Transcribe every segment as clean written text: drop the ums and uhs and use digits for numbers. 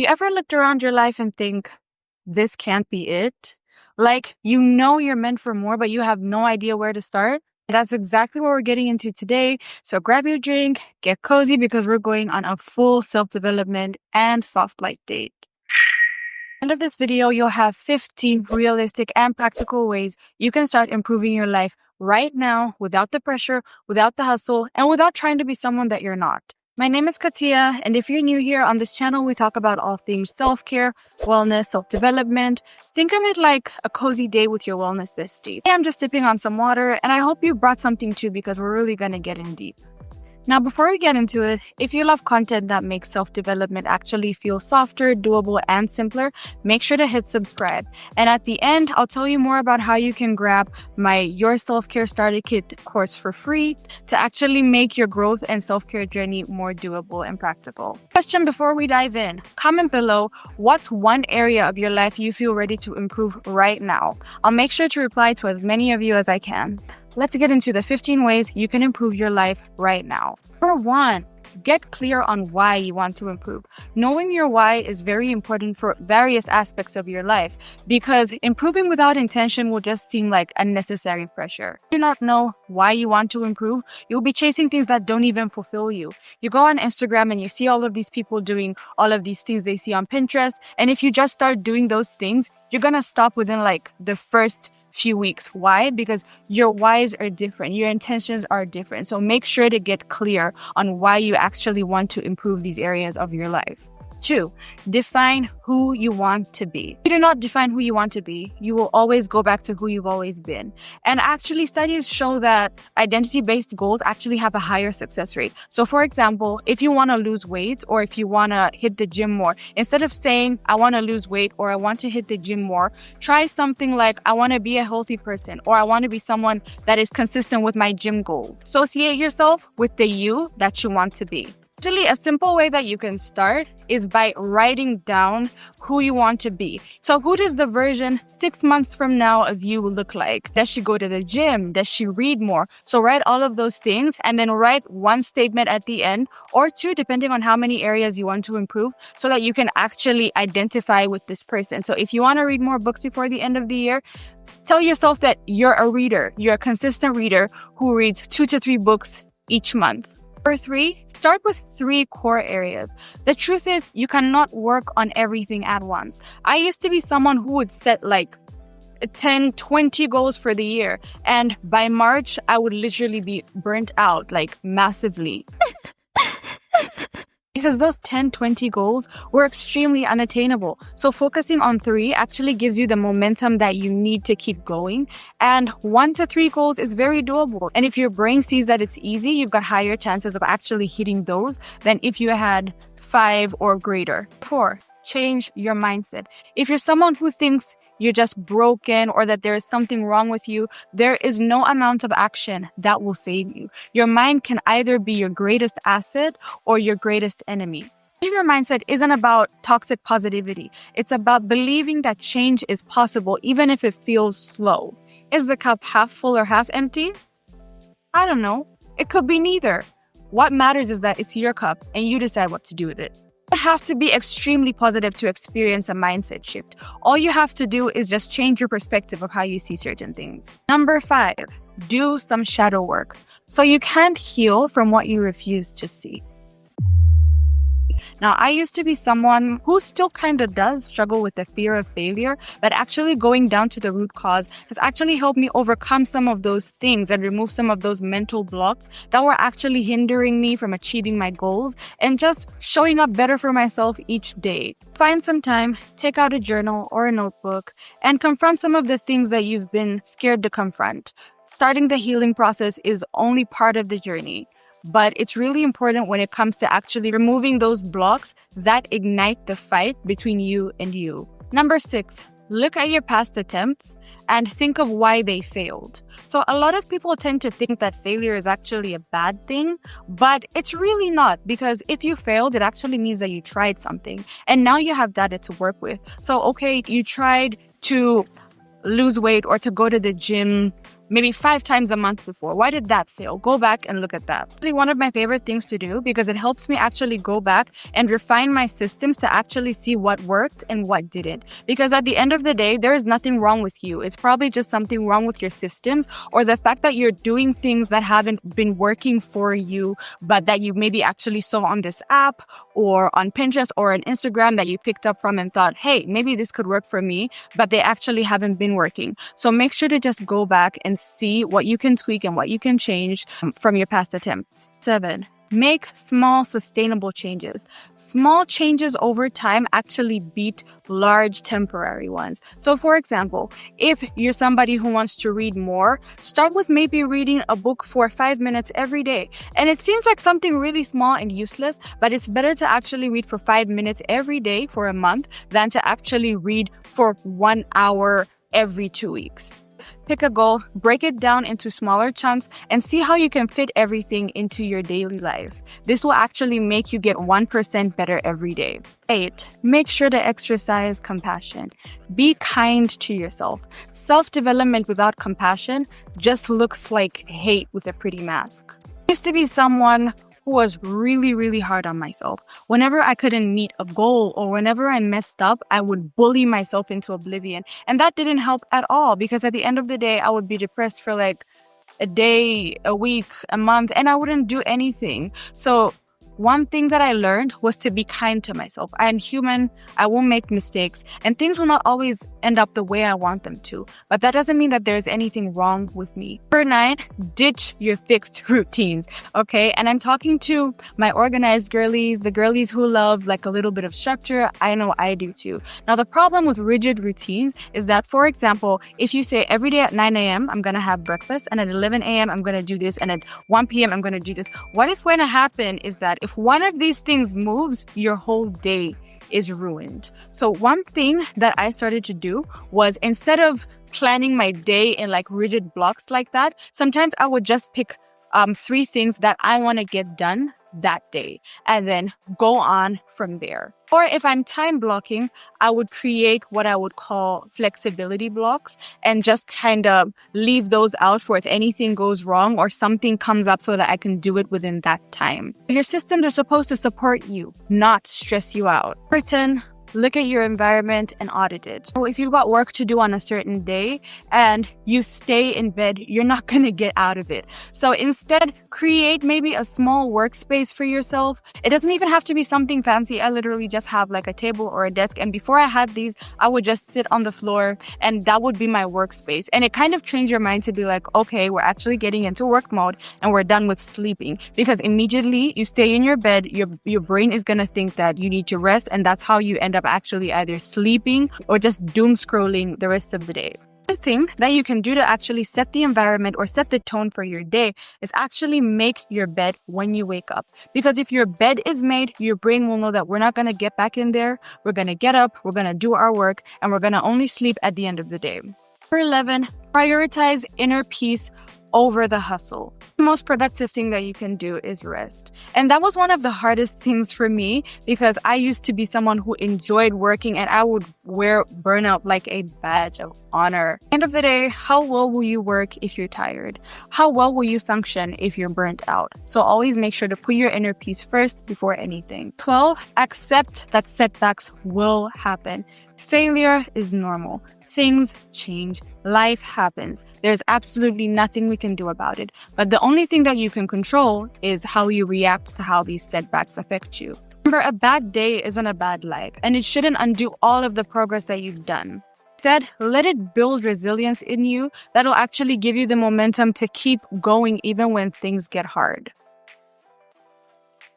You ever looked around your life and think, this can't be it? Like, you know you're meant for more, but you have no idea where to start? That's exactly what we're getting into today. So grab your drink, get cozy, because we're going on a full self-development and soft light date. End of this video, you'll have 15 realistic and practical ways you can start improving your life right now without the pressure, without the hustle, and without trying to be someone that you're not. My name is Katia, and if you're new here on this channel, we talk about all things self-care, wellness, self-development. Think of it like a cozy day with your wellness bestie. I'm just sipping on some water, and I hope you brought something too, because we're really going to get in deep. Now, before we get into it, if you love content that makes self-development actually feel softer, doable, and simpler, make sure to hit subscribe. And at the end, I'll tell you more about how you can grab my Your Self-Care Starter Kit course for free to actually make your growth and self-care journey more doable and practical. Question before we dive in, comment below, what's one area of your life you feel ready to improve right now? I'll make sure to reply to as many of you as I can. Let's get into the 15 ways you can improve your life right now. Number 1, get clear on why you want to improve. Knowing your why is very important for various aspects of your life, because improving without intention will just seem like unnecessary pressure. If you do not know why you want to improve, you'll be chasing things that don't even fulfill you. You go on Instagram and you see all of these people doing all of these things they see on Pinterest, and if you just start doing those things, you're gonna stop within like the first few weeks. Why? Because your whys are different. Your intentions are different. So make sure to get clear on why you actually want to improve these areas of your life. 2, define who you want to be. If you do not define who you want to be, you will always go back to who you've always been. And actually, studies show that identity-based goals actually have a higher success rate. So for example, if you want to lose weight or if you want to hit the gym more, instead of saying, I want to lose weight or I want to hit the gym more, try something like, I want to be a healthy person, or I want to be someone that is consistent with my gym goals. Associate yourself with the you that you want to be. Actually, a simple way that you can start is by writing down who you want to be. So who does the version 6 months from now of you look like? Does she go to the gym? Does she read more? So write all of those things and then write one statement at the end, or 2, depending on how many areas you want to improve, so that you can actually identify with this person. So if you want to read more books before the end of the year, tell yourself that you're a reader. You're a consistent reader who reads 2 to 3 books each month. Number 3, start with 3 core areas. The truth is, you cannot work on everything at once. I used to be someone who would set like 10, 20 goals for the year. And by March, I would literally be burnt out, like massively. Because those 10, 20 goals were extremely unattainable. So focusing on 3 actually gives you the momentum that you need to keep going. And 1 to 3 goals is very doable. And if your brain sees that it's easy, you've got higher chances of actually hitting those than if you had 5 or greater. 4, change your mindset. If you're someone who thinks you're just broken or that there is something wrong with you, there is no amount of action that will save you. Your mind can either be your greatest asset or your greatest enemy. Your mindset isn't about toxic positivity. It's about believing that change is possible even if it feels slow. Is the cup half full or half empty? I don't know. It could be neither. What matters is that it's your cup and you decide what to do with it. You don't have to be extremely positive to experience a mindset shift. All you have to do is just change your perspective of how you see certain things. Number 5, do some shadow work. So you can't heal from what you refuse to see. Now, I used to be someone who still kind of does struggle with the fear of failure, but actually going down to the root cause has actually helped me overcome some of those things and remove some of those mental blocks that were actually hindering me from achieving my goals and just showing up better for myself each day. Find some time, take out a journal or a notebook, and confront some of the things that you've been scared to confront. Starting the healing process is only part of the journey. But it's really important when it comes to actually removing those blocks that ignite the fight between you and you. Number 6, look at your past attempts and think of why they failed. So a lot of people tend to think that failure is actually a bad thing, but it's really not, because if you failed, it actually means that you tried something and now you have data to work with. So, okay, you tried to lose weight or to go to the gym maybe 5 times a month before. Why did that fail? Go back and look at that. It's one of my favorite things to do because it helps me actually go back and refine my systems to actually see what worked and what didn't. Because at the end of the day, there is nothing wrong with you. It's probably just something wrong with your systems or the fact that you're doing things that haven't been working for you, but that you maybe actually saw on this app or on Pinterest or on Instagram that you picked up from and thought, hey, maybe this could work for me, but they actually haven't been working. So make sure to just go back and see what you can tweak and what you can change from your past attempts. 7. Make small, sustainable changes. Small changes over time actually beat large temporary ones. So for example, if you're somebody who wants to read more, start with maybe reading a book for 5 minutes every day. And it seems like something really small and useless, but it's better to actually read for 5 minutes every day for a month than to actually read for 1 hour every 2 weeks. Pick a goal, break it down into smaller chunks, and see how you can fit everything into your daily life. This will actually make you get 1% better every day. 8. Make sure to exercise compassion. Be kind to yourself. Self-development without compassion just looks like hate with a pretty mask. I used to be someone who was really, really hard on myself. Whenever I couldn't meet a goal or whenever I messed up, I would bully myself into oblivion. And that didn't help at all because at the end of the day, I would be depressed for like a day, a week, a month, and I wouldn't do anything. So one thing that I learned was to be kind to myself. I am human. I will make mistakes and things will not always end up the way I want them to. But that doesn't mean that there's anything wrong with me. Number 9, ditch your fixed routines. Okay. And I'm talking to my organized girlies, the girlies who love like a little bit of structure. I know I do too. Now, the problem with rigid routines is that, for example, if you say every day at 9 a.m., I'm going to have breakfast and at 11 a.m., I'm going to do this and at 1 p.m., I'm going to do this. What is going to happen is that if one of these things moves, your whole day is ruined. So one thing that I started to do was instead of planning my day in like rigid blocks like that, sometimes I would just pick 3 things that I want to get done that day and then go on from there. Or if I'm time blocking, I would create what I would call flexibility blocks and just kind of leave those out for if anything goes wrong or something comes up so that I can do it within that time. Your systems are supposed to support you, not stress you out. Number 10, look at your environment and audit it. So if you've got work to do on a certain day and you stay in bed, you're not going to get out of it. So instead, create maybe a small workspace for yourself. It doesn't even have to be something fancy. I literally just have like a table or a desk. And before I had these, I would just sit on the floor and that would be my workspace. And it kind of trains your mind to be like, okay, we're actually getting into work mode and we're done with sleeping. Because immediately you stay in your bed, your brain is going to think that you need to rest. And that's how you end up actually either sleeping or just doom scrolling the rest of the day. The thing that you can do to actually set the environment or set the tone for your day is actually make your bed when you wake up. Because if your bed is made, your brain will know that we're not going to get back in there. We're going to get up, we're going to do our work, and we're going to only sleep at the end of the day. Number 11, prioritize inner peace over the hustle. The most productive thing that you can do is rest. And that was one of the hardest things for me because I used to be someone who enjoyed working and I would wear burnout like a badge of honor. At the end of the day, how well will you work if you're tired? How well will you function if you're burnt out? So always make sure to put your inner peace first before anything. 12, accept that setbacks will happen. Failure is normal. Things change. Life happens. There's absolutely nothing we can do about it. But the only thing that you can control is how you react to how these setbacks affect you. Remember, a bad day isn't a bad life, and it shouldn't undo all of the progress that you've done. Instead, let it build resilience in you that'll actually give you the momentum to keep going even when things get hard.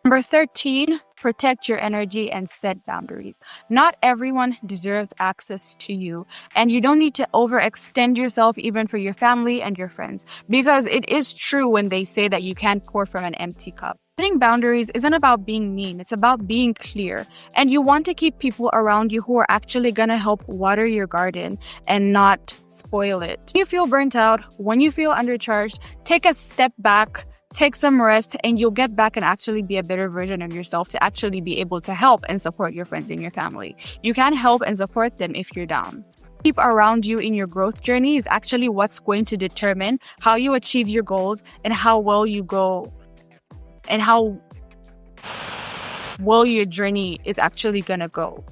Number 13, protect your energy and set boundaries. Not everyone deserves access to you, and you don't need to overextend yourself even for your family and your friends, because it is true when they say that you can't pour from an empty cup. Setting boundaries isn't about being mean, it's about being clear. And you want to keep people around you who are actually going to help water your garden and not spoil it. When you feel burnt out, when you feel undercharged, take a step back. Take some rest and you'll get back and actually be a better version of yourself to actually be able to help and support your friends and your family. You can help and support them if you're down. Keep around you in your growth journey is actually what's going to determine how you achieve your goals and how well you go and how well your journey is actually going to go.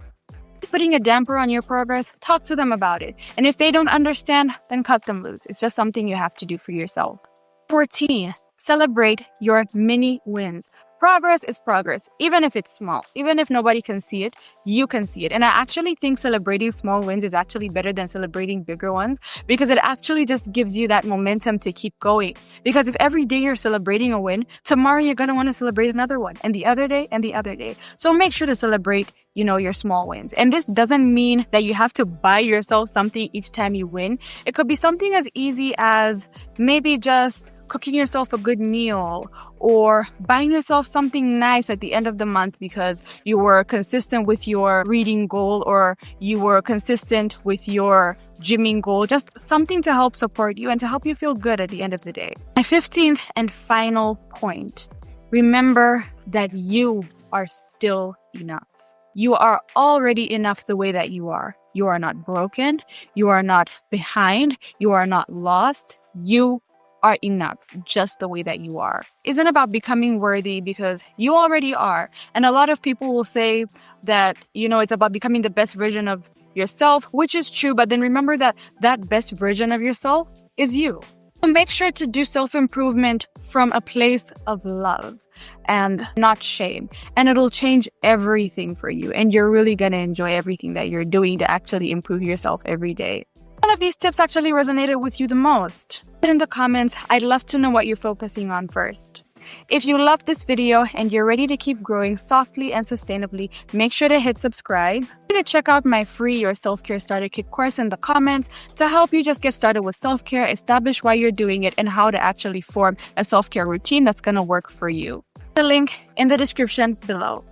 Putting a damper on your progress, talk to them about it. And if they don't understand, then cut them loose. It's just something you have to do for yourself. 14, celebrate your mini wins. Progress is progress, even if it's small. Even if nobody can see it, you can see it. And I actually think celebrating small wins is actually better than celebrating bigger ones because it actually just gives you that momentum to keep going. Because if every day you're celebrating a win, tomorrow you're going to want to celebrate another one, and the other day, and the other day. So make sure to celebrate, your small wins. And this doesn't mean that you have to buy yourself something each time you win. It could be something as easy as maybe just cooking yourself a good meal or buying yourself something nice at the end of the month because you were consistent with your reading goal or you were consistent with your gymming goal. Just something to help support you and to help you feel good at the end of the day. My 15th and final point. Remember that you are still enough. You are already enough the way that you are. You are not broken. You are not behind. You are not lost. You are enough just the way that you are. Isn't about becoming worthy because you already are. And a lot of people will say that, it's about becoming the best version of yourself, which is true. But then remember that that best version of yourself is you. So make sure to do self-improvement from a place of love and not shame. And it'll change everything for you. And you're really going to enjoy everything that you're doing to actually improve yourself every day. One of these tips actually resonated with you the most? Put in the comments. I'd love to know what you're focusing on first. If you loved this video and you're ready to keep growing softly and sustainably, make sure to hit subscribe. To check out my free Your Self-Care Starter Kit course in the comments to help you just get started with self-care, establish why you're doing it, and how to actually form a self-care routine that's going to work for you. The link in the description below.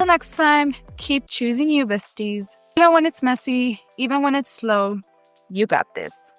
Until next time, keep choosing you, besties. Even when it's messy, even when it's slow, you got this.